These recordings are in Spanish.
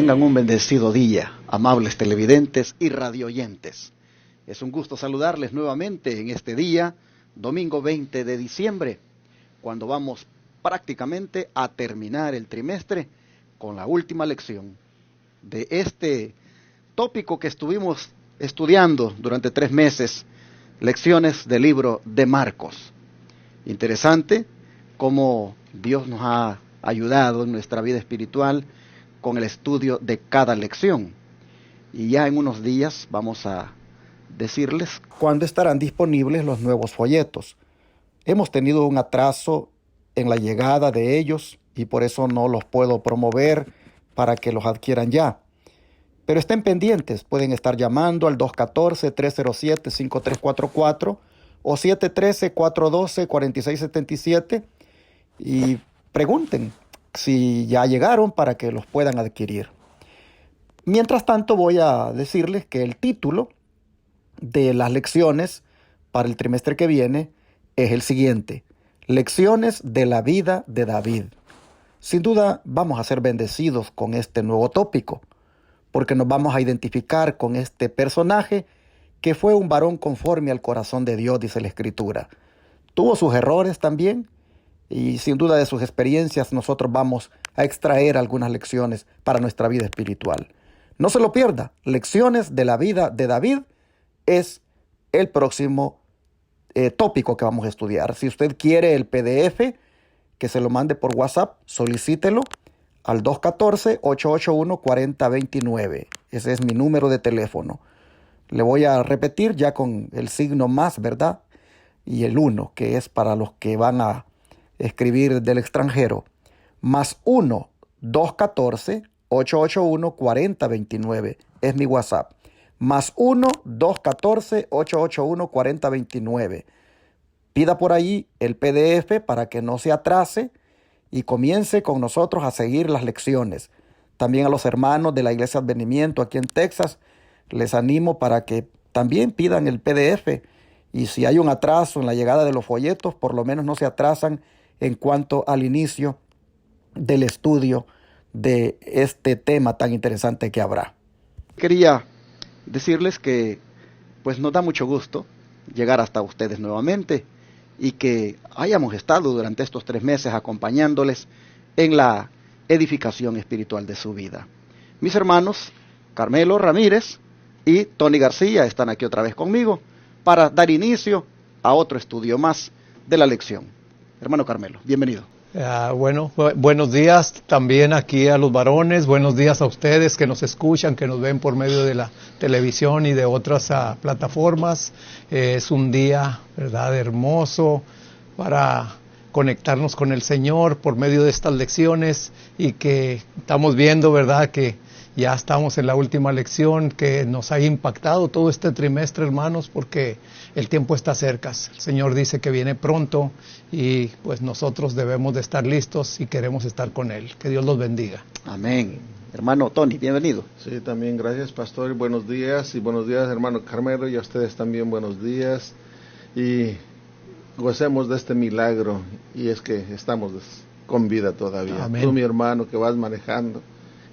Tengan un bendecido día, amables televidentes y radioyentes. Es un gusto saludarles nuevamente en este día, domingo 20 de diciembre, cuando vamos prácticamente a terminar el trimestre con la última lección de este tópico que estuvimos estudiando durante 3 meses, lecciones del libro de Marcos. Interesante cómo Dios nos ha ayudado en nuestra vida espiritual con el estudio de cada lección. Y ya en unos días vamos a decirles cuándo estarán disponibles los nuevos folletos. Hemos tenido un atraso en la llegada de ellos y por eso no los puedo promover para que los adquieran ya. Pero estén pendientes, pueden estar llamando al 214-307-5344 o 713-412-4677 y pregunten si ya llegaron para que los puedan adquirir. Mientras tanto, voy a decirles que el título de las lecciones para el trimestre que viene es el siguiente: Lecciones de la vida de David. Sin duda vamos a ser bendecidos con este nuevo tópico, porque nos vamos a identificar con este personaje que fue un varón conforme al corazón de Dios, dice la Escritura. Tuvo sus errores también, y sin duda de sus experiencias nosotros vamos a extraer algunas lecciones para nuestra vida espiritual. No se lo pierda, Lecciones de la vida de David es el próximo tópico que vamos a estudiar. Si usted quiere el PDF, que se lo mande por WhatsApp, solicítelo al 214-881-4029. Ese es mi número de teléfono. Le voy a repetir ya con el signo más, ¿verdad? Y el 1, que es para los que van a escribir del extranjero. Más 1-214-881-4029. Es mi WhatsApp. Más 1-214-881-4029. Pida por ahí el PDF para que no se atrase y comience con nosotros a seguir las lecciones. También a los hermanos de la Iglesia Advenimiento aquí en Texas, les animo para que también pidan el PDF. Y si hay un atraso en la llegada de los folletos, por lo menos no se atrasan en cuanto al inicio del estudio de este tema tan interesante que habrá. Quería decirles que pues nos da mucho gusto llegar hasta ustedes nuevamente y que hayamos estado durante estos 3 meses acompañándoles en la edificación espiritual de su vida. Mis hermanos Carmelo Ramírez y Tony García están aquí otra vez conmigo para dar inicio a otro estudio más de la lección. Hermano Carmelo, bienvenido. Buenos días también aquí a los varones, buenos días a ustedes que nos escuchan, que nos ven por medio de la televisión y de otras plataformas. Es un día, ¿verdad?, hermoso para conectarnos con el Señor por medio de estas lecciones y que estamos viendo, ¿verdad?, que ya estamos en la última lección que nos ha impactado todo este trimestre, hermanos, porque el tiempo está cerca. El Señor dice que viene pronto y pues nosotros debemos de estar listos y queremos estar con Él. Que Dios los bendiga. Amén. Hermano Tony, bienvenido. Sí, también gracias, pastor. Buenos días hermano Carmelo, y a ustedes también buenos días. Y gocemos de este milagro, y es que estamos con vida todavía. Amén. Tú, mi hermano, que vas manejando,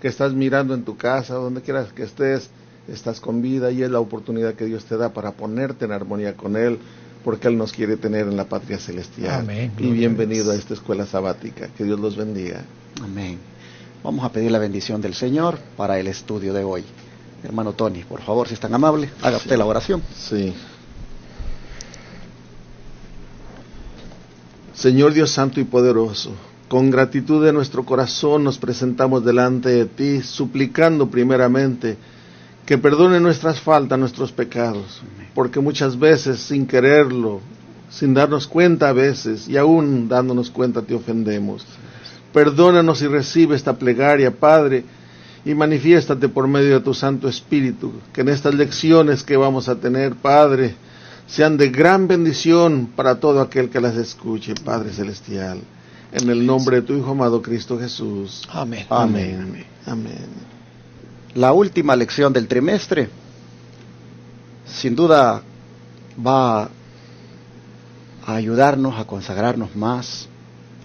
que estás mirando en tu casa, donde quieras que estés, estás con vida, y es la oportunidad que Dios te da para ponerte en armonía con Él, porque Él nos quiere tener en la patria celestial. Amén. Y bienvenido a esta escuela sabática. Que Dios los bendiga. Amén. Vamos a pedir la bendición del Señor para el estudio de hoy. Hermano Tony, por favor, si es tan amable, haga usted la oración. Sí. Señor Dios santo y poderoso, con gratitud de nuestro corazón nos presentamos delante de ti, suplicando primeramente que perdone nuestras faltas, nuestros pecados, porque muchas veces sin quererlo, sin darnos cuenta a veces, y aún dándonos cuenta te ofendemos. Perdónanos y recibe esta plegaria, Padre, y manifiéstate por medio de tu Santo Espíritu, que en estas lecciones que vamos a tener, Padre, sean de gran bendición para todo aquel que las escuche, Padre Celestial. En el nombre de tu Hijo amado Cristo Jesús. Amén. Amén. Amén. Amén. La última lección del trimestre, sin duda, va a ayudarnos a consagrarnos más,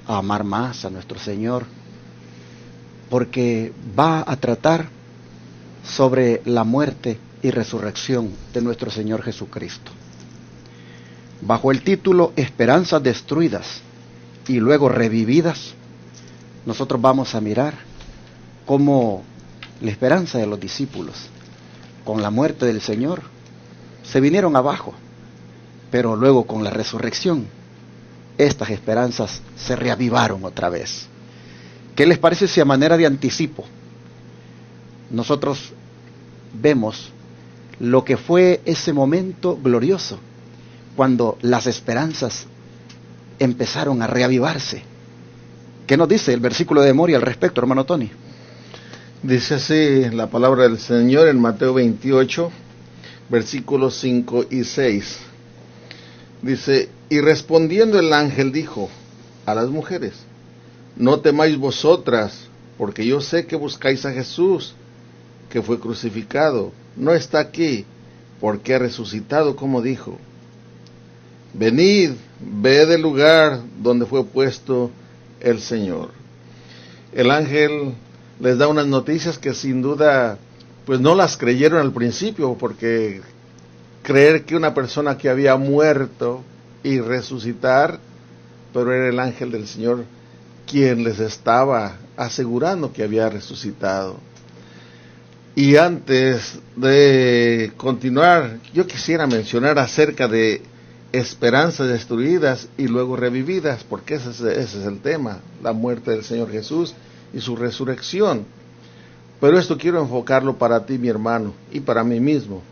a amar más a nuestro Señor, porque va a tratar sobre la muerte y resurrección de nuestro Señor Jesucristo. Bajo el título Esperanzas destruidas y luego revividas, nosotros vamos a mirar cómo la esperanza de los discípulos con la muerte del Señor se vinieron abajo, pero luego con la resurrección estas esperanzas se reavivaron otra vez. ¿Qué les parece si a manera de anticipo nosotros vemos lo que fue ese momento glorioso cuando las esperanzas empezaron a reavivarse? ¿Qué nos dice el versículo de memoria al respecto, hermano Tony? Dice así la palabra del Señor en Mateo 28, versículos 5 y 6. Dice, y respondiendo el ángel dijo a las mujeres, no temáis vosotras, porque yo sé que buscáis a Jesús, que fue crucificado. No está aquí, porque ha resucitado como dijo. Venid, ved el lugar donde fue puesto el Señor. El ángel les da unas noticias que sin duda, pues no las creyeron al principio, porque creer que una persona que había muerto y resucitar, pero era el ángel del Señor quien les estaba asegurando que había resucitado. Y antes de continuar, yo quisiera mencionar acerca de esperanzas destruidas y luego revividas, porque ese es el tema, la muerte del Señor Jesús y su resurrección. Pero esto quiero enfocarlo para ti, mi hermano, y para mí mismo.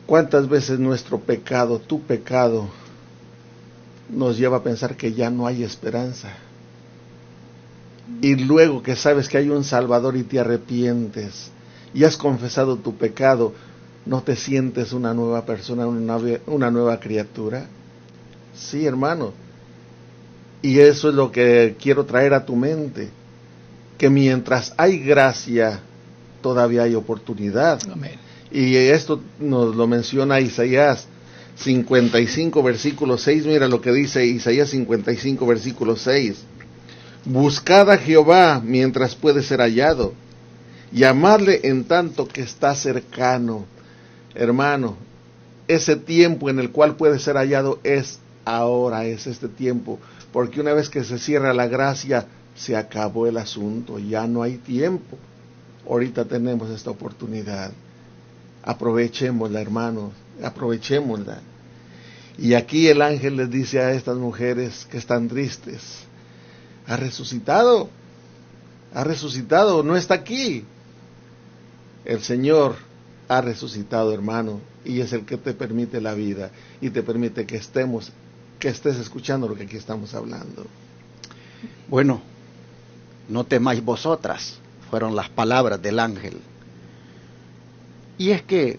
¿Cuántas veces nuestro pecado, tu pecado, nos lleva a pensar que ya no hay esperanza? Y luego que sabes que hay un Salvador y te arrepientes y has confesado tu pecado, ¿no te sientes una nueva persona, una nueva criatura? Sí, hermano. Y eso es lo que quiero traer a tu mente, que mientras hay gracia, todavía hay oportunidad. Amén. Y esto nos lo menciona Isaías 55, versículo 6. Mira lo que dice Isaías 55, versículo 6. Buscad a Jehová mientras puede ser hallado, llamadle en tanto que está cercano. Hermano, ese tiempo en el cual puede ser hallado es ahora, es este tiempo, porque una vez que se cierra la gracia, se acabó el asunto, ya no hay tiempo. Ahorita tenemos esta oportunidad. Aprovechémosla, hermanos, aprovechémosla. Y aquí el ángel les dice a estas mujeres que están tristes, ha resucitado, no está aquí. El Señor ha resucitado, hermano, y es el que te permite la vida y te permite que estés escuchando lo que aquí estamos hablando. Bueno, no temáis vosotras, fueron las palabras del ángel. Y es que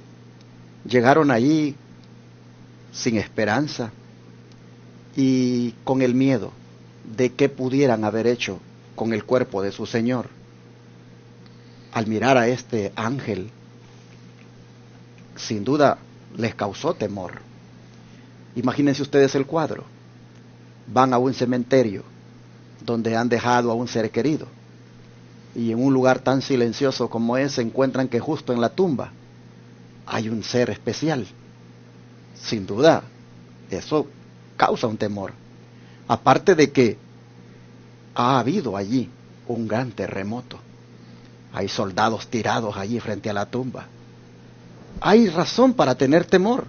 llegaron allí sin esperanza y con el miedo de qué pudieran haber hecho con el cuerpo de su Señor. Al mirar a este ángel, sin duda les causó temor. Imagínense ustedes el cuadro. Van a un cementerio donde han dejado a un ser querido, y en un lugar tan silencioso como ese encuentran que justo en la tumba hay un ser especial. Sin duda, eso causa un temor. Aparte de que ha habido allí un gran terremoto. Hay soldados tirados allí frente a la tumba. Hay razón para tener temor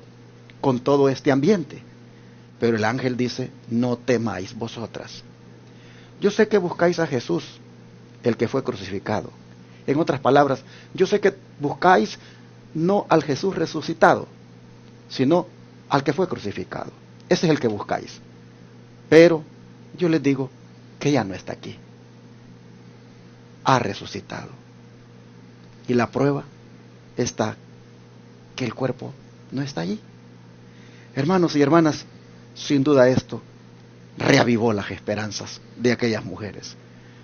con todo este ambiente. Pero el ángel dice, no temáis vosotras. Yo sé que buscáis a Jesús, el que fue crucificado. En otras palabras, yo sé que buscáis no al Jesús resucitado, sino al que fue crucificado. Ese es el que buscáis. Pero yo les digo que ya no está aquí. Ha resucitado. Y la prueba está que el cuerpo no está allí. Hermanos y hermanas, sin duda esto reavivó las esperanzas de aquellas mujeres.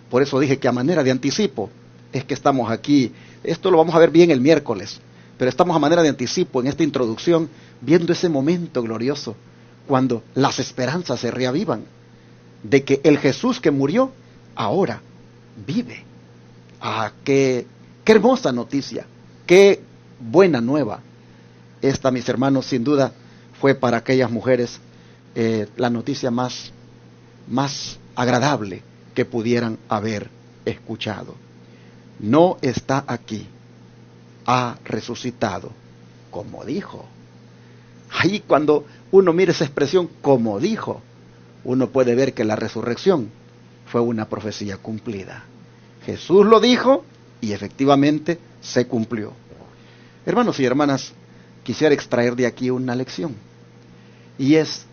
Por eso dije que a manera de anticipo es que estamos aquí. Esto lo vamos a ver bien el miércoles, pero estamos a manera de anticipo en esta introducción viendo ese momento glorioso cuando las esperanzas se reavivan de que el Jesús que murió ahora vive. Ah, qué hermosa noticia, qué buena nueva. Esta, mis hermanos, sin duda fue para aquellas mujeres la noticia más agradable que pudieran haber escuchado. No está aquí, ha resucitado, como dijo. Ahí cuando uno mira esa expresión, como dijo, uno puede ver que la resurrección fue una profecía cumplida. Jesús lo dijo y efectivamente se cumplió. Hermanos y hermanas, quisiera extraer de aquí una lección. Y es,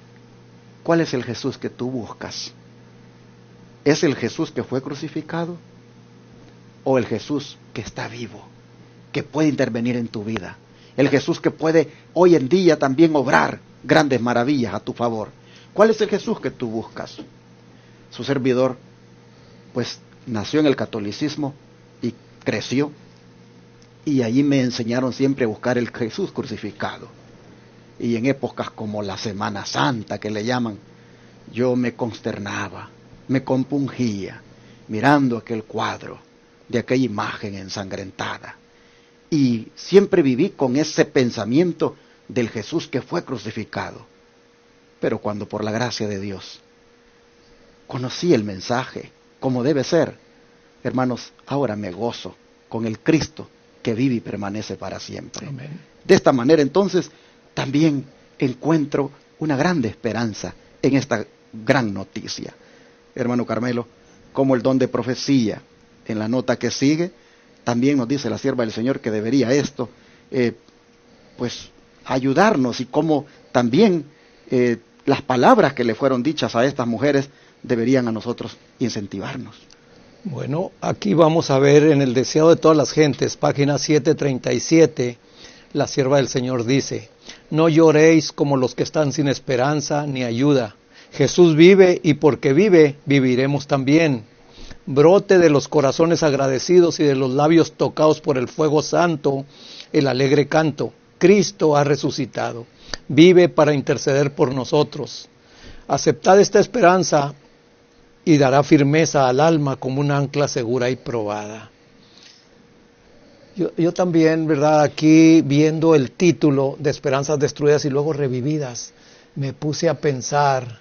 ¿cuál es el Jesús que tú buscas? ¿Es el Jesús que fue crucificado? ¿O el Jesús que está vivo, que puede intervenir en tu vida? El Jesús que puede hoy en día también obrar grandes maravillas a tu favor. ¿Cuál es el Jesús que tú buscas? Su servidor, pues, nació en el catolicismo y creció. Y allí me enseñaron siempre a buscar el Jesús crucificado. Y en épocas como la Semana Santa, que le llaman, yo me consternaba, me compungía, mirando aquel cuadro de aquella imagen ensangrentada. Y siempre viví con ese pensamiento del Jesús que fue crucificado. Pero cuando por la gracia de Dios conocí el mensaje como debe ser, hermanos, ahora me gozo con el Cristo que vive y permanece para siempre. Amén. De esta manera, entonces, también encuentro una grande esperanza en esta gran noticia. Hermano Carmelo, como el don de profecía, en la nota que sigue, también nos dice la sierva del Señor que debería esto, pues, ayudarnos, y como también las palabras que le fueron dichas a estas mujeres deberían a nosotros incentivarnos. Bueno, aquí vamos a ver en el deseado de todas las gentes, página 737, la sierva del Señor dice: no lloréis como los que están sin esperanza ni ayuda. Jesús vive, y porque vive, viviremos también. Brote de los corazones agradecidos y de los labios tocados por el fuego santo el alegre canto: Cristo ha resucitado, vive para interceder por nosotros. Aceptad esta esperanza y dará firmeza al alma como un ancla segura y probada. Yo también, ¿verdad? Aquí viendo el título de Esperanzas Destruidas y luego Revividas, me puse a pensar,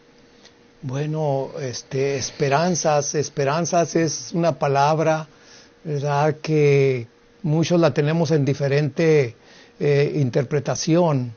bueno, esperanzas es una palabra, ¿verdad?, que muchos la tenemos en diferente interpretación,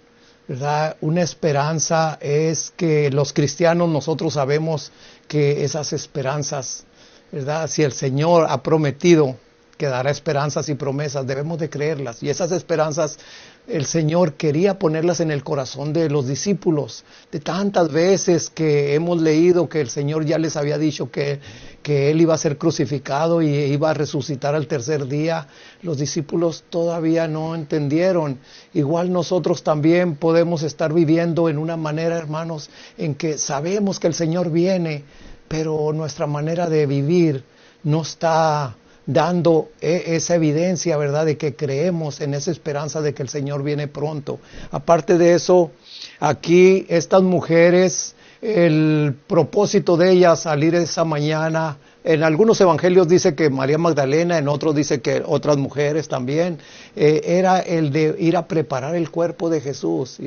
¿verdad? Una esperanza es que los cristianos nosotros sabemos que esas esperanzas, ¿verdad?, si el Señor ha prometido que dará esperanzas y promesas, debemos de creerlas. Y esas esperanzas el Señor quería ponerlas en el corazón de los discípulos. De tantas veces que hemos leído que el Señor ya les había dicho que Él iba a ser crucificado y iba a resucitar al tercer día, los discípulos todavía no entendieron. Igual nosotros también podemos estar viviendo en una manera, hermanos, en que sabemos que el Señor viene, pero nuestra manera de vivir no está dando esa evidencia, ¿verdad?, de que creemos en esa esperanza de que el Señor viene pronto. Aparte de eso, aquí estas mujeres, el propósito de ellas salir esa mañana, en algunos evangelios dice que María Magdalena, en otros dice que otras mujeres también, era el de ir a preparar el cuerpo de Jesús,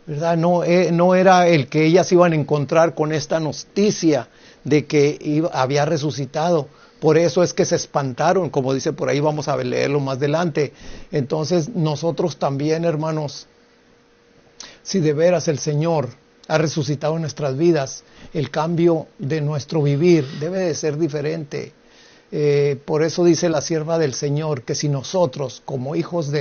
¿verdad? No era el que ellas iban a encontrar con esta noticia de que había resucitado. Por eso es que se espantaron, como dice por ahí, vamos a leerlo más adelante. Entonces nosotros también, hermanos, si de veras el Señor ha resucitado en nuestras vidas, el cambio de nuestro vivir debe de ser diferente. Por eso dice la sierva del Señor que si nosotros, como hijos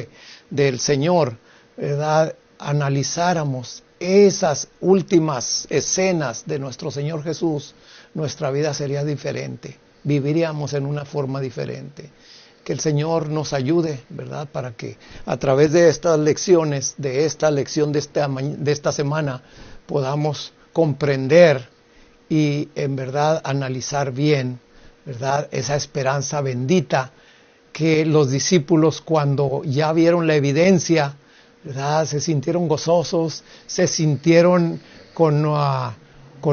del Señor, ¿verdad?, analizáramos esas últimas escenas de nuestro Señor Jesús, nuestra vida sería diferente. Viviríamos en una forma diferente. Que el Señor nos ayude, ¿verdad?, para que a través de estas lecciones, de esta lección de esta semana, podamos comprender y en verdad analizar bien, ¿verdad?, esa esperanza bendita que los discípulos, cuando ya vieron la evidencia, ¿verdad?, se sintieron gozosos, se sintieron con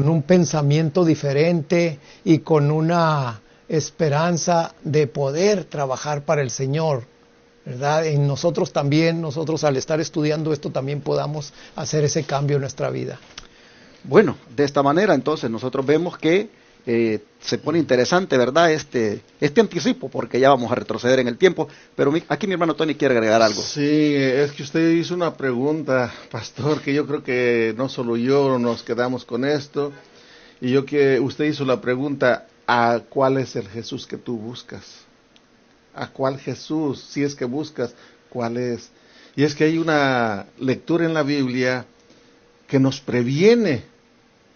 un pensamiento diferente y con una esperanza de poder trabajar para el Señor, ¿verdad? En nosotros también, nosotros al estar estudiando esto también podamos hacer ese cambio en nuestra vida. Bueno, de esta manera entonces nosotros vemos que se pone interesante, ¿verdad? Este anticipo, porque ya vamos a retroceder en el tiempo, pero aquí mi hermano Tony quiere agregar algo. Sí, es que usted hizo una pregunta, pastor, que yo creo que no solo yo nos quedamos con esto, y usted hizo la pregunta, ¿a cuál es el Jesús que tú buscas? ¿A cuál Jesús, si es que buscas, cuál es? Y es que hay una lectura en la Biblia que nos previene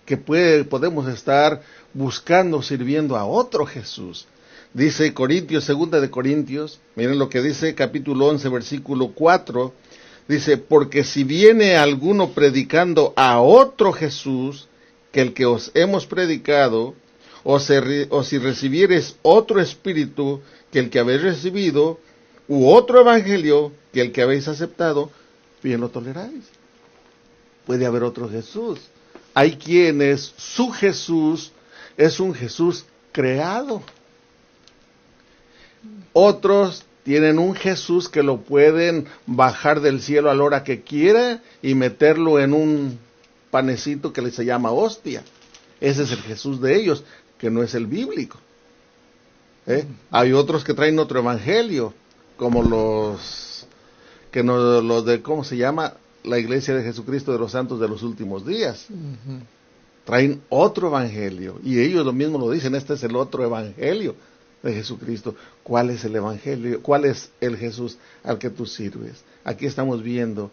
que podemos estar buscando, sirviendo a otro Jesús. Dice Corintios, 2 de Corintios, miren lo que dice capítulo 11, versículo 4, dice, porque si viene alguno predicando a otro Jesús que el que os hemos predicado, o si recibieres otro espíritu que el que habéis recibido, u otro evangelio que el que habéis aceptado, bien lo toleráis. Puede haber otro Jesús. Hay quienes su Jesús es un Jesús creado. Otros tienen un Jesús que lo pueden bajar del cielo a la hora que quiera y meterlo en un panecito que se llama hostia. Ese es el Jesús de ellos, que no es el bíblico. Hay otros que traen otro evangelio, como los de, ¿cómo se llama? La Iglesia de Jesucristo de los Santos de los Últimos Días. Uh-huh. Traen otro evangelio, y ellos lo mismo lo dicen, este es el otro evangelio de Jesucristo. ¿Cuál es el evangelio? ¿Cuál es el Jesús al que tú sirves? Aquí estamos viendo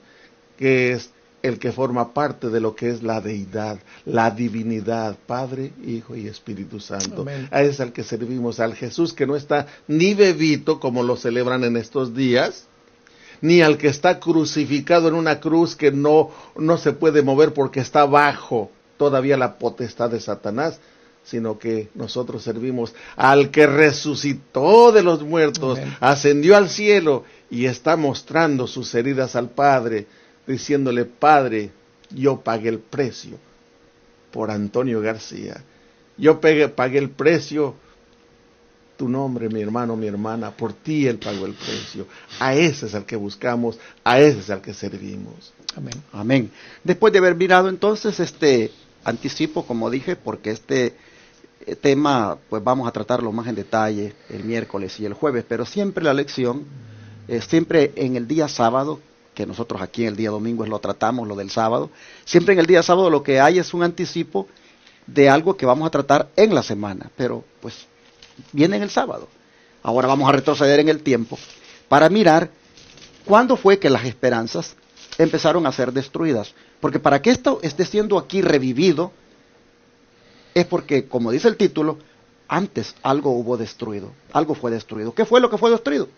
que es el que forma parte de lo que es la deidad, la divinidad, Padre, Hijo y Espíritu Santo. Amén. A ese es al que servimos, al Jesús que no está ni bebito, como lo celebran en estos días, ni al que está crucificado en una cruz que no se puede mover porque está bajo todavía la potestad de Satanás, sino que nosotros servimos al que resucitó de los muertos, amén, ascendió al cielo y está mostrando sus heridas al Padre, diciéndole, Padre, yo pagué el precio por Antonio García, yo pagué el precio, tu nombre, mi hermano, mi hermana, por ti Él pagó el precio. A ese es al que buscamos, a ese es al que servimos. Amén. Amén. Después de haber mirado entonces este anticipo, como dije, porque este tema pues vamos a tratarlo más en detalle el miércoles y el jueves, pero siempre la lección, siempre en el día sábado, que nosotros aquí en el día domingo lo tratamos, lo del sábado, siempre en el día sábado lo que hay es un anticipo de algo que vamos a tratar en la semana, pero pues viene en el sábado. Ahora vamos a retroceder en el tiempo para mirar cuándo fue que las esperanzas empezaron a ser destruidas. Porque para que esto esté siendo aquí revivido, es porque, como dice el título, antes algo hubo destruido, algo fue destruido. ¿Qué fue lo que fue destruido?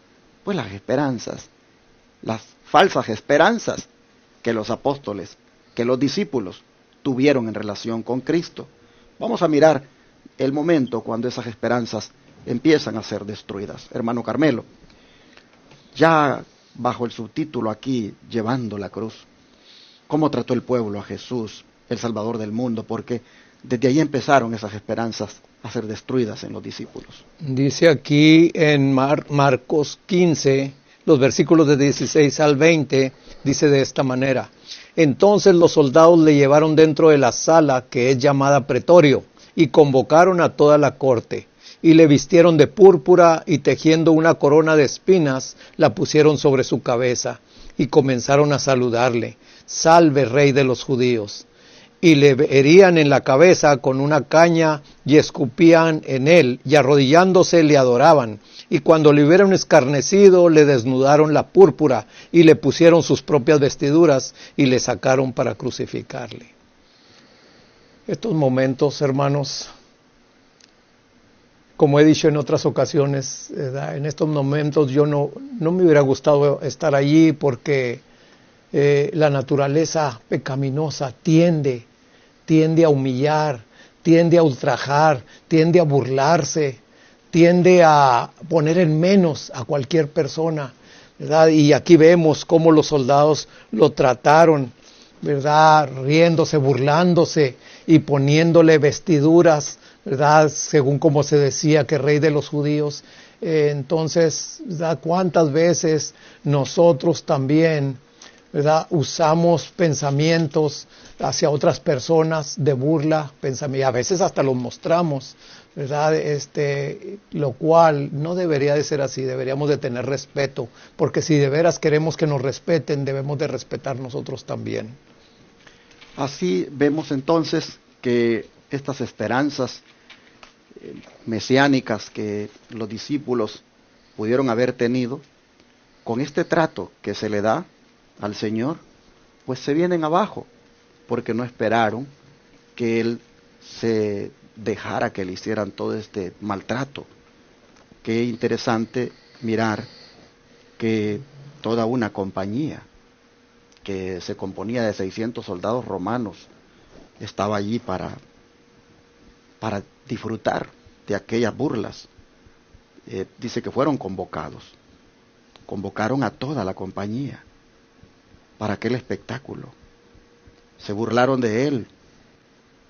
Pues las esperanzas, las falsas esperanzas que los apóstoles, que los discípulos tuvieron en relación con Cristo. Vamos a mirar el momento cuando esas esperanzas empiezan a ser destruidas. Hermano Carmelo, ya bajo el subtítulo aquí, llevando la cruz, ¿cómo trató el pueblo a Jesús, el Salvador del mundo? Porque desde ahí empezaron esas esperanzas a ser destruidas en los discípulos. Dice aquí en Marcos 15, los versículos de 16 al 20, dice de esta manera: entonces los soldados le llevaron dentro de la sala que es llamada Pretorio, y convocaron a toda la corte, y le vistieron de púrpura, y tejiendo una corona de espinas, la pusieron sobre su cabeza, y comenzaron a saludarle: salve, rey de los judíos. Y le herían en la cabeza con una caña, y escupían en él, y arrodillándose le adoraban. Y cuando le hubieron escarnecido, le desnudaron la púrpura, y le pusieron sus propias vestiduras, y le sacaron para crucificarle. Estos momentos, hermanos, como he dicho en otras ocasiones, ¿verdad? En estos momentos yo no me hubiera gustado estar allí porque la naturaleza pecaminosa tiende a humillar, tiende a ultrajar, tiende a burlarse, tiende a poner en menos a cualquier persona, ¿verdad? Y aquí vemos cómo los soldados lo trataron, ¿verdad? Riéndose, burlándose y poniéndole vestiduras, ¿verdad? Según como se decía que rey de los judíos. Entonces, ¿verdad? ¿Cuántas veces nosotros también, ¿verdad? Usamos pensamientos hacia otras personas de burla, a veces hasta los mostramos, ¿verdad? Lo cual no debería de ser así, deberíamos de tener respeto, porque si de veras queremos que nos respeten, debemos de respetar nosotros también. Así vemos entonces que estas esperanzas mesiánicas que los discípulos pudieron haber tenido, con este trato que se le da al Señor, pues se vienen abajo, porque no esperaron que Él se dejara que le hicieran todo este maltrato. Qué interesante mirar que toda una compañía que se componía de 600 soldados romanos estaba allí para disfrutar de aquellas burlas. Dice que fueron convocaron a toda la compañía para aquel espectáculo. Se burlaron de él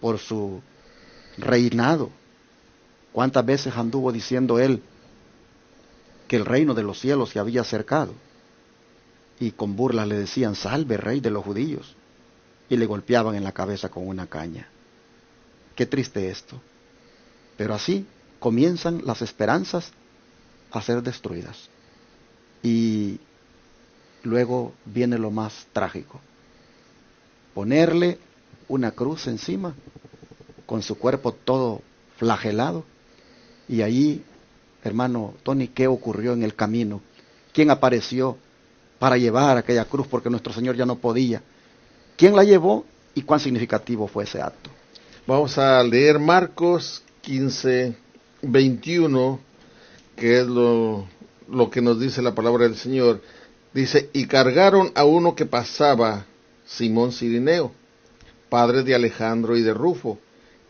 por su reinado. ¿Cuántas veces anduvo diciendo él que el reino de los cielos se había acercado? Y con burlas le decían: salve, rey de los judíos, y le golpeaban en la cabeza con una caña. Qué triste esto. Pero así comienzan las esperanzas a ser destruidas. Y luego viene lo más trágico: ponerle una cruz encima, con su cuerpo todo flagelado. Y ahí, hermano Tony, ¿qué ocurrió en el camino? ¿Quién apareció para llevar aquella cruz? Porque nuestro Señor ya no podía. ¿Quién la llevó y cuán significativo fue ese acto? Vamos a leer Marcos 15:21, que es lo que nos dice la palabra del Señor. Dice: y cargaron a uno que pasaba, Simón Cirineo, padre de Alejandro y de Rufo,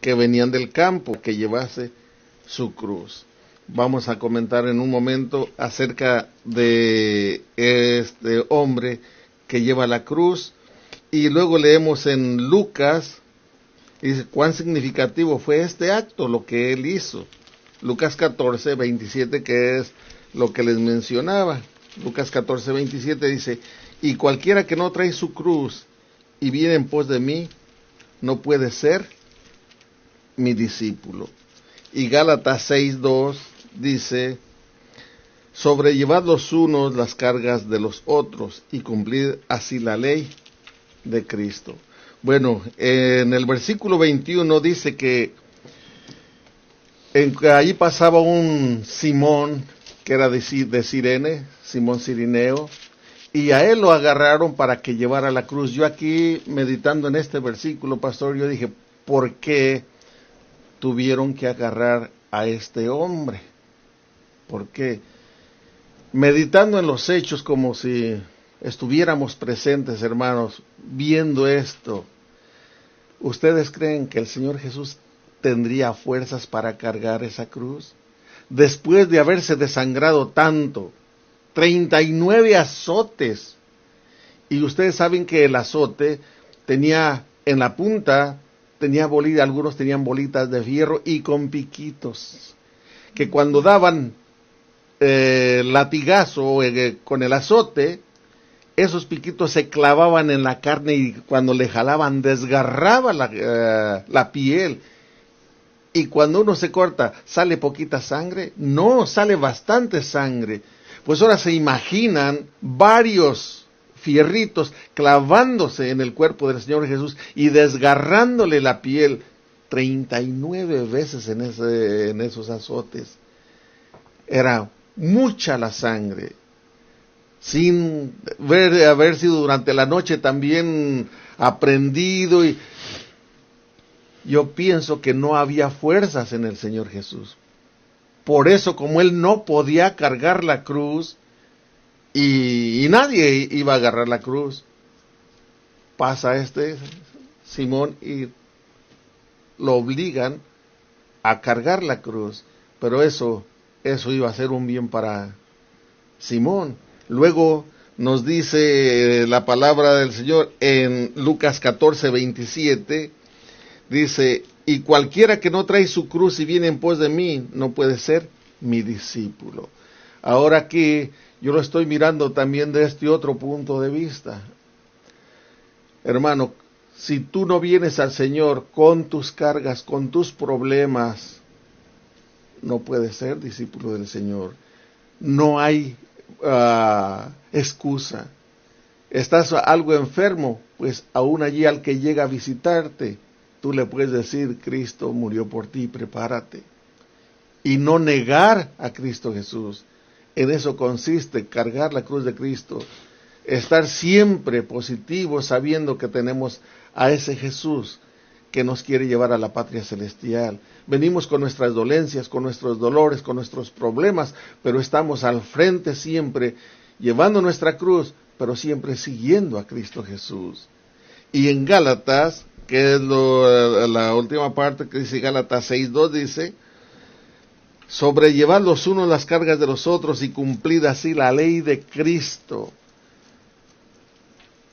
que venían del campo, que llevase su cruz. Vamos a comentar en un momento acerca de este hombre que lleva la cruz, y luego leemos en Lucas, y dice cuán significativo fue este acto, lo que él hizo. Lucas 14:27, que es lo que les mencionaba. Lucas 14:27 dice: y cualquiera que no trae su cruz y viene en pos de mí, no puede ser mi discípulo. Y Gálatas 6:2 dice: sobrellevad los unos las cargas de los otros y cumplid así la ley de Cristo. Bueno, en el versículo 21 dice que ahí pasaba un Simón que era de Cirene, Simón Cirineo, y a él lo agarraron para que llevara la cruz. Yo aquí, meditando en este versículo, pastor, yo dije: ¿por qué tuvieron que agarrar a este hombre? ¿Por qué? Meditando en los hechos, como si estuviéramos presentes, hermanos, viendo esto, ¿ustedes creen que el Señor Jesús tendría fuerzas para cargar esa cruz? Después de haberse desangrado tanto, 39 azotes, y ustedes saben que el azote tenía en la punta, algunos tenían bolitas de fierro y con piquitos, que cuando daban latigazo con el azote, esos piquitos se clavaban en la carne y cuando le jalaban desgarraba la piel. Y cuando uno se corta, ¿sale poquita sangre? No, sale bastante sangre. Pues ahora se imaginan varios fierritos clavándose en el cuerpo del Señor Jesús y desgarrándole la piel 39 veces en esos azotes. Era mucha la sangre, sin haber sido durante la noche también aprendido, y yo pienso que no había fuerzas en el Señor Jesús. Por eso, como él no podía cargar la cruz, y nadie iba a agarrar la cruz, pasa Simón y lo obligan a cargar la cruz. Pero eso iba a ser un bien para Simón. Luego nos dice la palabra del Señor en Lucas 14:27, dice: Y cualquiera que no trae su cruz y viene en pos de mí, no puede ser mi discípulo. Ahora aquí yo lo estoy mirando también de este otro punto de vista. Hermano, si tú no vienes al Señor con tus cargas, con tus problemas, no puedes ser discípulo del Señor. No hay excusa. Estás algo enfermo, pues aún allí al que llega a visitarte, tú le puedes decir, Cristo murió por ti, prepárate. Y no negar a Cristo Jesús. En eso consiste cargar la cruz de Cristo. Estar siempre positivo sabiendo que tenemos a ese Jesús que nos quiere llevar a la patria celestial. Venimos con nuestras dolencias, con nuestros dolores, con nuestros problemas, pero estamos al frente siempre, llevando nuestra cruz, pero siempre siguiendo a Cristo Jesús. Y en Gálatas, que es la última parte que dice Gálatas 6:2, dice, sobrellevad los unos las cargas de los otros y cumplid así la ley de Cristo.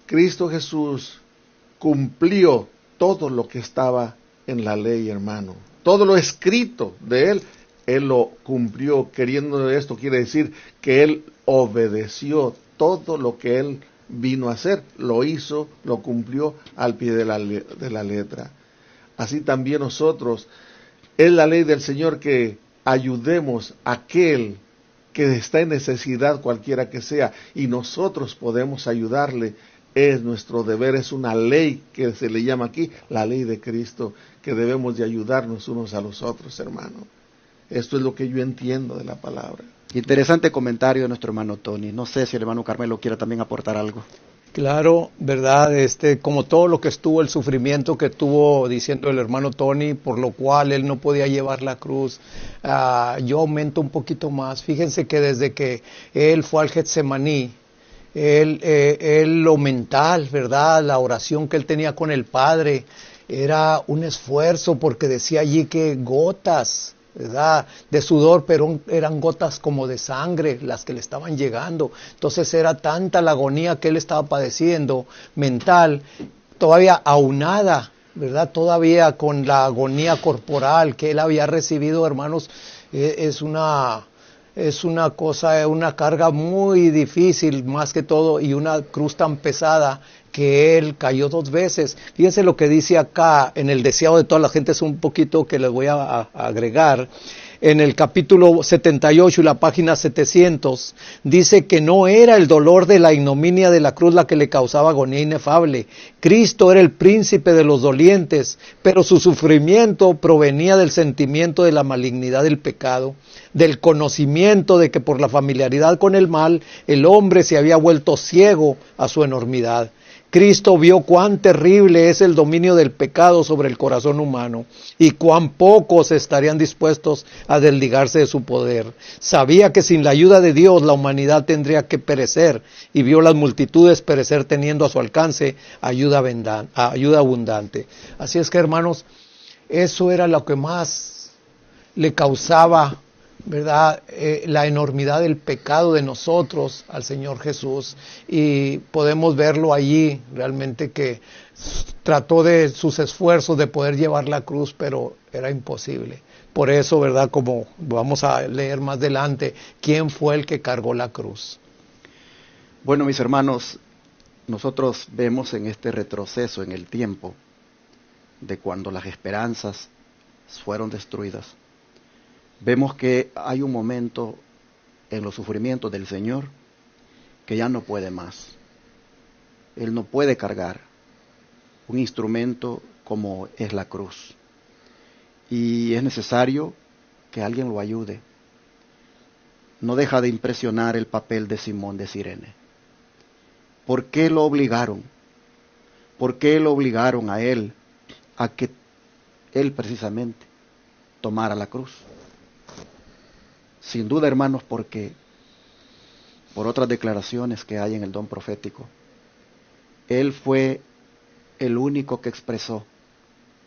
Cristo Jesús cumplió todo lo que estaba en la ley, hermano. Todo lo escrito de Él lo cumplió. Queriendo esto quiere decir que Él obedeció todo lo que Él vino a hacer. Lo hizo, lo cumplió al pie de la letra. Así también nosotros, es la ley del Señor que ayudemos a aquel que está en necesidad cualquiera que sea, y nosotros podemos ayudarle. Es nuestro deber, es una ley que se le llama aquí, la ley de Cristo, que debemos de ayudarnos unos a los otros, hermano. Esto es lo que yo entiendo de la palabra. Interesante comentario de nuestro hermano Tony. No sé si el hermano Carmelo quiere también aportar algo. Claro, verdad, como todo lo que estuvo, el sufrimiento que tuvo, diciendo el hermano Tony, por lo cual él no podía llevar la cruz, yo aumento un poquito más. Fíjense que desde que él fue al Getsemaní, él lo mental, ¿verdad? La oración que él tenía con el Padre era un esfuerzo, porque decía allí que gotas, ¿verdad?, de sudor, pero eran gotas como de sangre las que le estaban llegando. Entonces era tanta la agonía que él estaba padeciendo mental, todavía aunada, ¿verdad?, todavía con la agonía corporal que él había recibido, hermanos. Es una cosa, una carga muy difícil, más que todo, y una cruz tan pesada que él cayó 2 veces. Fíjense lo que dice acá en el deseado de toda la gente, es un poquito que les voy a agregar. En el capítulo 78 y la página 700, dice que no era el dolor de la ignominia de la cruz la que le causaba agonía inefable. Cristo era el príncipe de los dolientes, pero su sufrimiento provenía del sentimiento de la malignidad del pecado, del conocimiento de que por la familiaridad con el mal, el hombre se había vuelto ciego a su enormidad. Cristo vio cuán terrible es el dominio del pecado sobre el corazón humano y cuán pocos estarían dispuestos a desligarse de su poder. Sabía que sin la ayuda de Dios la humanidad tendría que perecer, y vio las multitudes perecer teniendo a su alcance ayuda abundante. Así es que, hermanos, eso era lo que más le causaba, ¿verdad?, la enormidad del pecado de nosotros al Señor Jesús, y podemos verlo allí realmente que trató de sus esfuerzos de poder llevar la cruz, pero era imposible. Por eso, ¿verdad?, como vamos a leer más adelante, ¿quién fue el que cargó la cruz? Bueno, mis hermanos, nosotros vemos en este retroceso en el tiempo de cuando las esperanzas fueron destruidas, vemos que hay un momento en los sufrimientos del Señor que ya no puede más. Él no puede cargar un instrumento como es la cruz. Y es necesario que alguien lo ayude. No deja de impresionar el papel de Simón de Cirene. ¿Por qué lo obligaron? ¿Por qué lo obligaron a él a que él precisamente tomara la cruz? Sin duda, hermanos, porque por otras declaraciones que hay en el don profético, él fue el único que expresó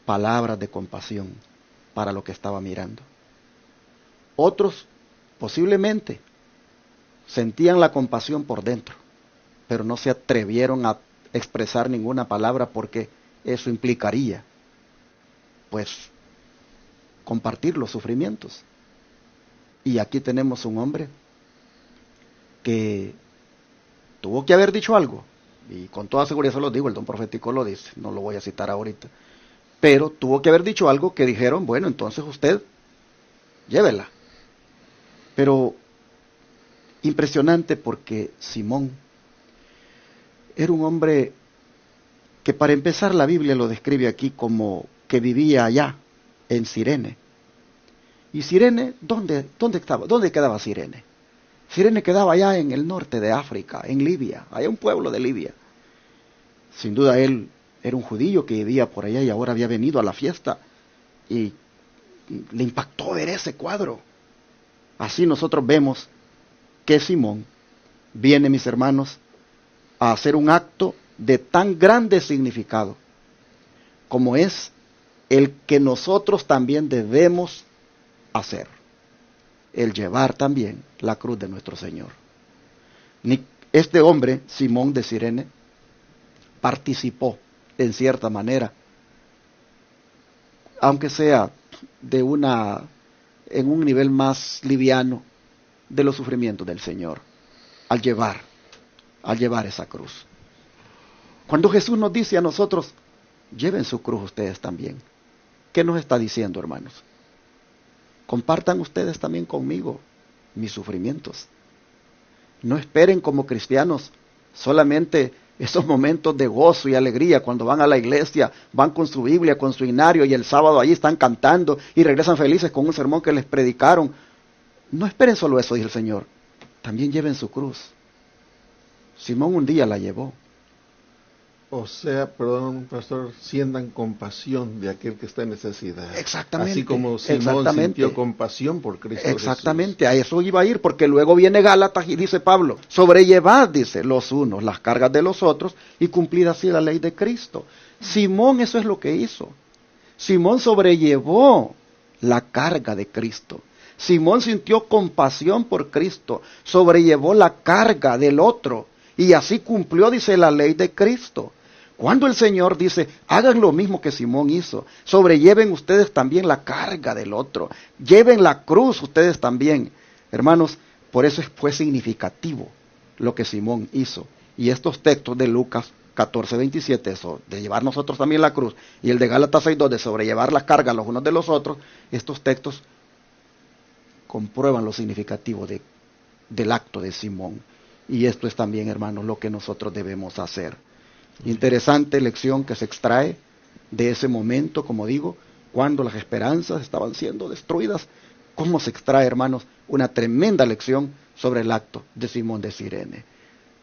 palabras de compasión para lo que estaba mirando. Otros posiblemente sentían la compasión por dentro, pero no se atrevieron a expresar ninguna palabra porque eso implicaría, pues, compartir los sufrimientos. Y aquí tenemos un hombre que tuvo que haber dicho algo, y con toda seguridad se lo digo, el don profético lo dice, no lo voy a citar ahorita, pero tuvo que haber dicho algo que dijeron, bueno, entonces usted, llévela. Pero impresionante, porque Simón era un hombre que, para empezar, la Biblia lo describe aquí como que vivía allá, en Cirene. ¿Y Cirene, dónde estaba? ¿Dónde quedaba Cirene? Cirene quedaba allá en el norte de África, en Libia, allá un pueblo de Libia. Sin duda él era un judío que vivía por allá y ahora había venido a la fiesta y le impactó ver ese cuadro. Así nosotros vemos que Simón viene, mis hermanos, a hacer un acto de tan grande significado como es el que nosotros también debemos hacer, el llevar también la cruz de nuestro Señor. Este hombre, Simón de Cirene, participó en cierta manera, aunque sea en un nivel más liviano, de los sufrimientos del Señor, al llevar esa cruz. Cuando Jesús nos dice a nosotros, lleven su cruz ustedes también, ¿qué nos está diciendo, hermanos? Compartan ustedes también conmigo mis sufrimientos. No esperen como cristianos solamente esos momentos de gozo y alegría cuando van a la iglesia, van con su Biblia, con su himnario, y el sábado allí están cantando y regresan felices con un sermón que les predicaron. No esperen solo eso, dice el Señor. También lleven su cruz. Simón un día la llevó. O sea, perdón, pastor, sientan compasión de aquel que está en necesidad. Exactamente. Así como Simón sintió compasión por Cristo. Exactamente, Jesús. A eso iba a ir, porque luego viene Gálatas y dice Pablo, sobrellevad, dice, los unos las cargas de los otros y cumplid así la ley de Cristo. Simón eso es lo que hizo. Simón sobrellevó la carga de Cristo. Simón sintió compasión por Cristo, sobrellevó la carga del otro y así cumplió, dice, la ley de Cristo. Cuando el Señor dice, hagan lo mismo que Simón hizo, sobrelleven ustedes también la carga del otro, lleven la cruz ustedes también. Hermanos, por eso fue significativo lo que Simón hizo. Y estos textos de Lucas 14:27, eso, de llevar nosotros también la cruz, y el de Gálatas 6:2, de sobrellevar la carga los unos de los otros, estos textos comprueban lo significativo del acto de Simón. Y esto es también, hermanos, lo que nosotros debemos hacer. Interesante lección que se extrae de ese momento, como digo, cuando las esperanzas estaban siendo destruidas. ¿Cómo se extrae, hermanos, una tremenda lección sobre el acto de Simón de Cirene?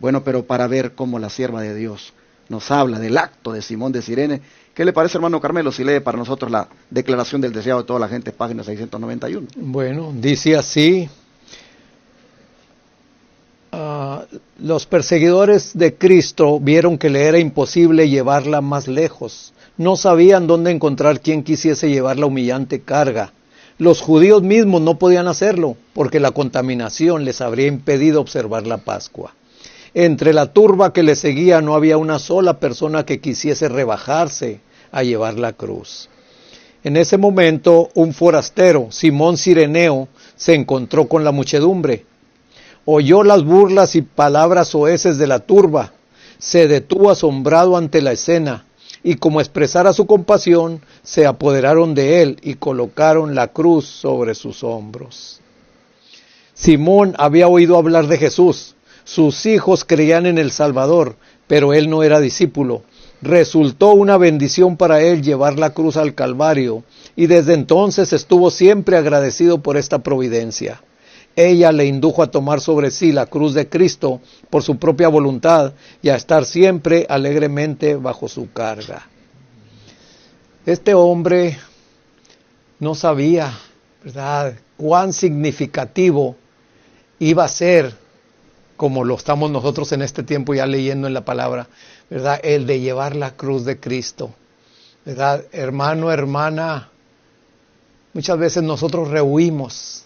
Bueno, pero para ver cómo la sierva de Dios nos habla del acto de Simón de Cirene, ¿qué le parece, hermano Carmelo, si lee para nosotros la declaración del deseado de toda la gente, página 691? Bueno, dice así: los perseguidores de Cristo vieron que le era imposible llevarla más lejos. No sabían dónde encontrar quien quisiese llevar la humillante carga. Los judíos mismos no podían hacerlo, porque la contaminación les habría impedido observar la Pascua. Entre la turba que le seguía no había una sola persona que quisiese rebajarse a llevar la cruz. En ese momento, un forastero, Simón Cireneo, se encontró con la muchedumbre. Oyó las burlas y palabras soeces de la turba, se detuvo asombrado ante la escena, y como expresara su compasión, se apoderaron de él y colocaron la cruz sobre sus hombros. Simón había oído hablar de Jesús, sus hijos creían en el Salvador, pero él no era discípulo. Resultó una bendición para él llevar la cruz al Calvario, y desde entonces estuvo siempre agradecido por esta providencia. Ella le indujo a tomar sobre sí la cruz de Cristo por su propia voluntad y a estar siempre alegremente bajo su carga. Este hombre no sabía, ¿verdad?, cuán significativo iba a ser, como lo estamos nosotros en este tiempo ya leyendo en la palabra, ¿verdad?, el de llevar la cruz de Cristo. ¿Verdad? Hermano, hermana, muchas veces nosotros rehuimos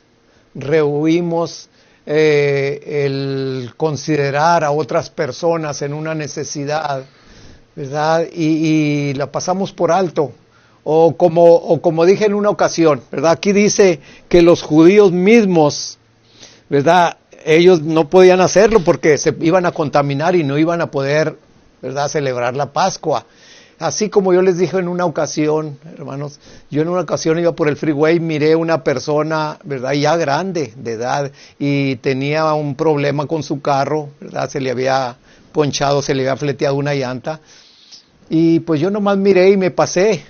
el considerar a otras personas en una necesidad, ¿verdad? Y la pasamos por alto, o como dije en una ocasión, ¿verdad? Aquí dice que los judíos mismos, ¿verdad? Ellos no podían hacerlo porque se iban a contaminar y no iban a poder, ¿verdad?, celebrar la Pascua. Así como yo les dije en una ocasión, hermanos, yo en una ocasión iba por el freeway, miré una persona, ¿verdad?, ya grande de edad, y tenía un problema con su carro, ¿verdad? Se le había ponchado, se le había fleteado una llanta, y pues yo nomás miré y me pasé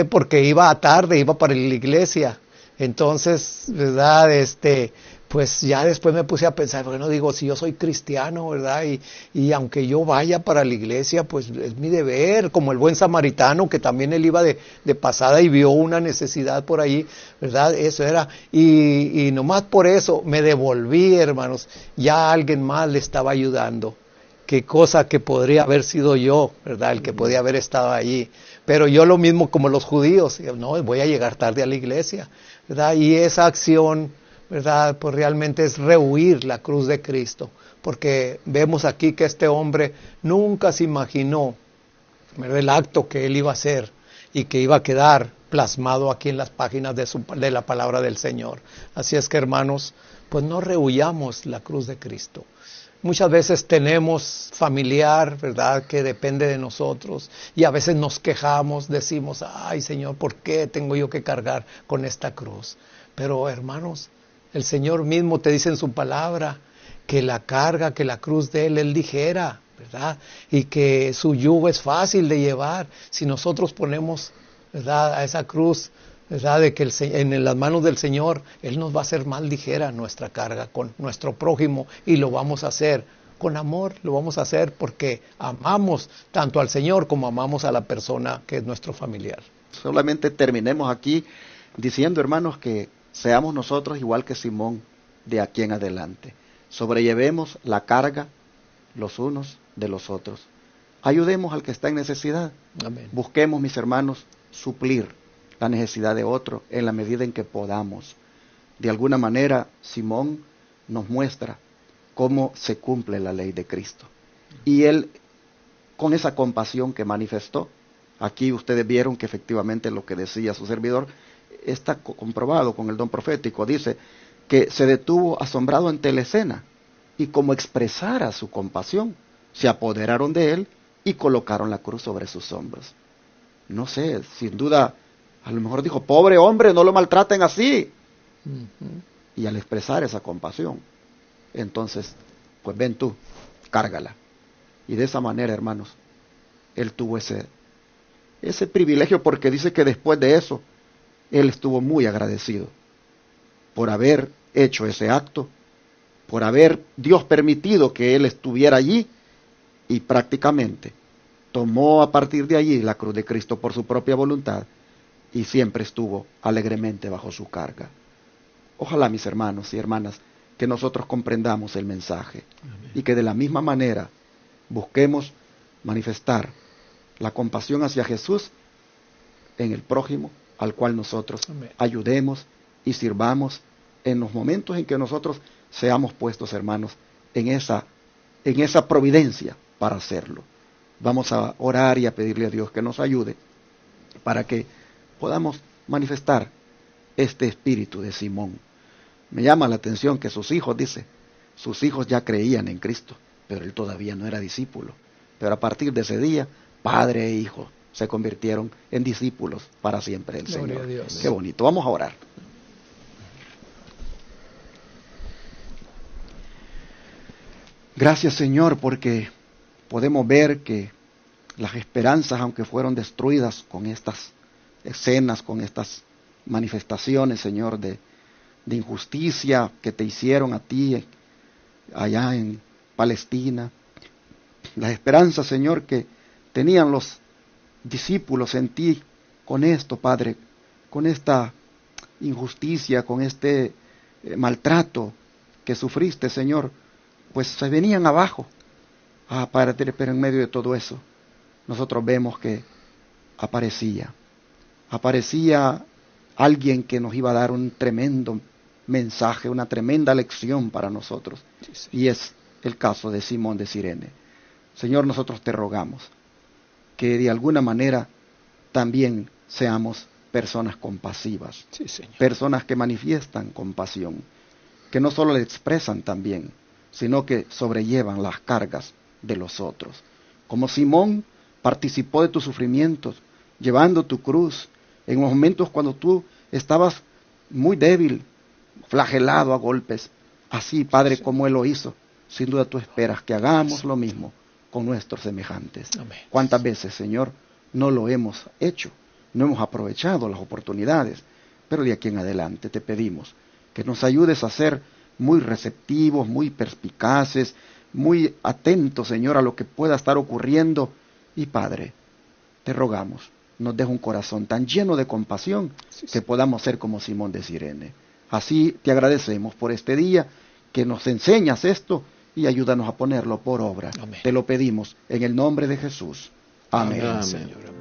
porque iba tarde, iba para la iglesia. Entonces, ¿verdad? Pues ya después me puse a pensar, bueno, digo, si yo soy cristiano, ¿verdad? Y aunque yo vaya para la iglesia, pues es mi deber, como el buen samaritano, que también él iba de pasada y vio una necesidad por ahí, ¿verdad? Eso era, y nomás por eso me devolví, hermanos, ya alguien más le estaba ayudando. Qué cosa que podría haber sido yo, ¿verdad? El que podía haber estado allí. Pero yo lo mismo como los judíos, no, voy a llegar tarde a la iglesia, ¿verdad? Y esa acción, ¿verdad?, pues realmente es rehuir la cruz de Cristo, porque vemos aquí que este hombre nunca se imaginó, ¿verdad?, el acto que él iba a hacer y que iba a quedar plasmado aquí en las páginas de la palabra del Señor. Así es que, hermanos, pues no rehuyamos la cruz de Cristo. Muchas veces tenemos familiar, ¿verdad?, que depende de nosotros, y a veces nos quejamos, decimos, ay Señor, ¿por qué tengo yo que cargar con esta cruz? Pero hermanos, el Señor mismo te dice en su palabra que la carga, que la cruz de Él es ligera, ¿verdad? Y que su yugo es fácil de llevar. Si nosotros ponemos, ¿verdad?, a esa cruz, ¿verdad?, de que en las manos del Señor, Él nos va a hacer más ligera nuestra carga con nuestro prójimo, y lo vamos a hacer con amor, lo vamos a hacer porque amamos tanto al Señor como amamos a la persona que es nuestro familiar. Solamente terminemos aquí diciendo, hermanos, que seamos nosotros igual que Simón de aquí en adelante. Sobrellevemos la carga los unos de los otros. Ayudemos al que está en necesidad. Amén. Busquemos, mis hermanos, suplir la necesidad de otro en la medida en que podamos. De alguna manera, Simón nos muestra cómo se cumple la ley de Cristo. Y él, con esa compasión que manifestó, aquí ustedes vieron que efectivamente lo que decía su servidor está comprobado con el don profético. Dice que se detuvo asombrado ante la escena, y como expresara su compasión, se apoderaron de él y colocaron la cruz sobre sus hombros. No sé, sin duda, a lo mejor dijo, pobre hombre, no lo maltraten así. Y al expresar esa compasión, entonces, pues ven tú, cárgala. Y de esa manera, hermanos, él tuvo ese privilegio, porque dice que después de eso, él estuvo muy agradecido por haber hecho ese acto, por haber Dios permitido que él estuviera allí, y prácticamente tomó a partir de allí la cruz de Cristo por su propia voluntad, y siempre estuvo alegremente bajo su carga. Ojalá, mis hermanos y hermanas, que nosotros comprendamos el mensaje. Amén. Y que de la misma manera busquemos manifestar la compasión hacia Jesús en el prójimo, al cual nosotros Amén. Ayudemos y sirvamos en los momentos en que nosotros seamos puestos, hermanos, en esa providencia para hacerlo. Vamos a orar y a pedirle a Dios que nos ayude para que podamos manifestar este espíritu de Simón. Me llama la atención que sus hijos ya creían en Cristo, pero él todavía no era discípulo. Pero a partir de ese día, padre e hijo se convirtieron en discípulos para siempre del Señor. A Dios. Qué bonito. Vamos a orar. Gracias, Señor, porque podemos ver que las esperanzas, aunque fueron destruidas con estas escenas, con estas manifestaciones, Señor, de injusticia que te hicieron a ti allá en Palestina, las esperanzas, Señor, que tenían los discípulos en ti con esto, Padre, con esta injusticia, con este maltrato que sufriste, Señor, pues se venían abajo. Padre, pero en medio de todo eso, nosotros vemos que aparecía alguien que nos iba a dar un tremendo mensaje, una tremenda lección para nosotros. Sí. Y es el caso de Simón de Cirene. Señor, nosotros te rogamos que de alguna manera también seamos personas compasivas, Sí, Señor. personas que manifiestan compasión, que no solo le expresan también, sino que sobrellevan las cargas de los otros. Como Simón participó de tus sufrimientos, llevando tu cruz, en momentos cuando tú estabas muy débil, flagelado a golpes. Así, Padre, como Él lo hizo, sin duda tú esperas que hagamos lo mismo con nuestros semejantes. Amén. ¿Cuántas veces, Señor, no lo hemos hecho? No hemos aprovechado las oportunidades, pero de aquí en adelante te pedimos que nos ayudes a ser muy receptivos, muy perspicaces, muy atentos, Señor, a lo que pueda estar ocurriendo. Y Padre, te rogamos, nos deja un corazón tan lleno de compasión que podamos ser como Simón de Cirene. Así te agradecemos por este día, que nos enseñas esto y ayúdanos a ponerlo por obra. Amén. Te lo pedimos en el nombre de Jesús. Amén. Amén. Señor.